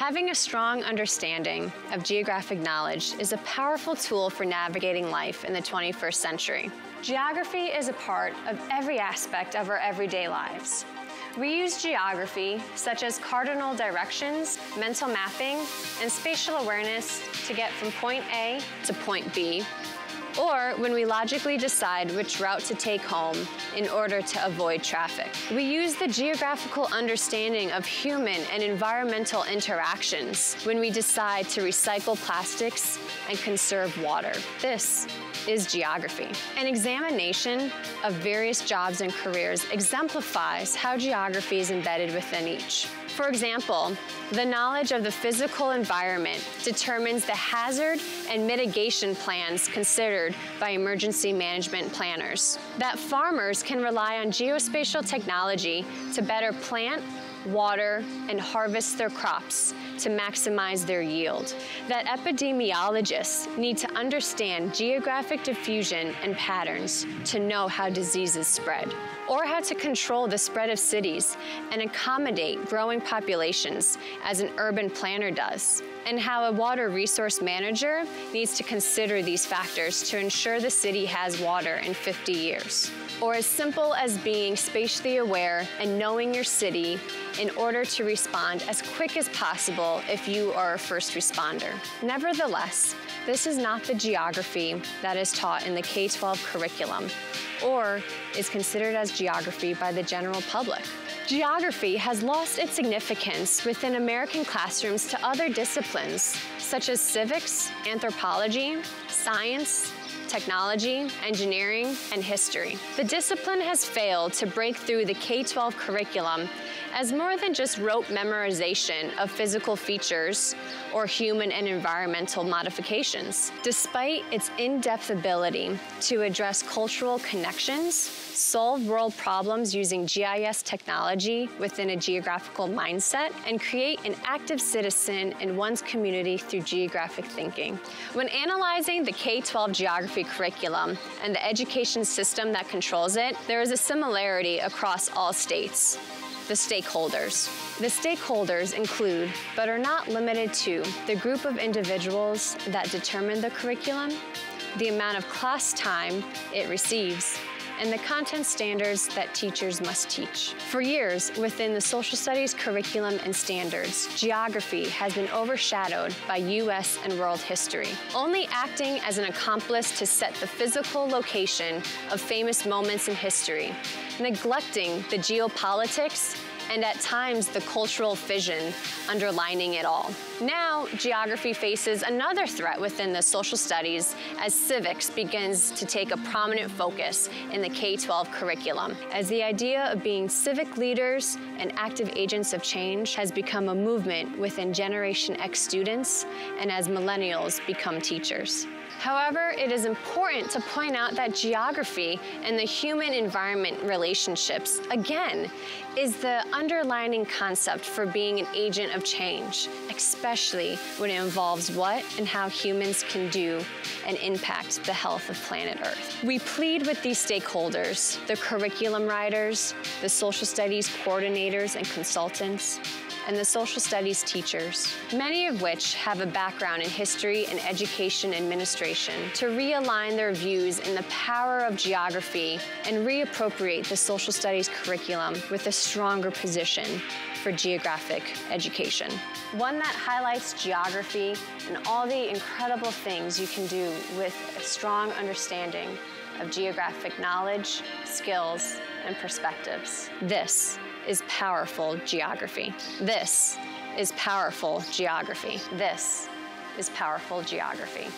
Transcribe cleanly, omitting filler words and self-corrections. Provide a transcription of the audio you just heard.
Having a strong understanding of geographic knowledge is a powerful tool for navigating life in the 21st century. Geography is a part of every aspect of our everyday lives. We use geography, such as cardinal directions, mental mapping, and spatial awareness to get from point A to point B, or when we logically decide which route to take home in order to avoid traffic. We use the geographical understanding of human and environmental interactions when we decide to recycle plastics and conserve water. This is geography. An examination of various jobs and careers exemplifies how geography is embedded within each. For example, the knowledge of the physical environment determines the hazard and mitigation plans considered by emergency management planners. That farmers can rely on geospatial technology to better plant, water, and harvest their crops to maximize their yield. That epidemiologists need to understand geographic diffusion and patterns to know how diseases spread, or how to control the spread of cities and accommodate growing populations as an urban planner does, and how a water resource manager needs to consider these factors to ensure the city has water in 50 years. Or as simple as being spatially aware and knowing your city in order to respond as quick as possible if you are a first responder. Nevertheless, this is not the geography that is taught in the K-12 curriculum or is considered as geography by the general public. Geography has lost its significance within American classrooms to other disciplines such as civics, anthropology, science, technology, engineering, and history. The discipline has failed to break through the K-12 curriculum as more than just rote memorization of physical features or human and environmental modifications. Despite its in-depth ability to address cultural connections, solve world problems using GIS technology within a geographical mindset, and create an active citizen in one's community through geographic thinking. When analyzing the K-12 geography curriculum and the education system that controls it, there is a similarity across all states. The stakeholders. The stakeholders include, but are not limited to, the group of individuals that determine the curriculum, the amount of class time it receives, and the content standards that teachers must teach. For years, within the social studies curriculum and standards, geography has been overshadowed by U.S. and world history, only acting as an accomplice to set the physical location of famous moments in history, neglecting the geopolitics and at times the cultural fission underlining it all. Now, geography faces another threat within the social studies as civics begins to take a prominent focus in the K-12 curriculum, as the idea of being civic leaders and active agents of change has become a movement within Generation X students and as millennials become teachers. However, it is important to point out that geography and the human-environment relationships, again, is the underlining concept for being an agent of change, especially when it involves what and how humans can do and impact the health of planet Earth. We plead with these stakeholders, the curriculum writers, the social studies coordinators and consultants, and the social studies teachers, many of which have a background in history and education administration, to realign their views in the power of geography and reappropriate the social studies curriculum with a stronger position for geographic education. One that highlights geography and all the incredible things you can do with a strong understanding of geographic knowledge, skills, and perspectives. This is powerful geography. This is powerful geography. This is powerful geography.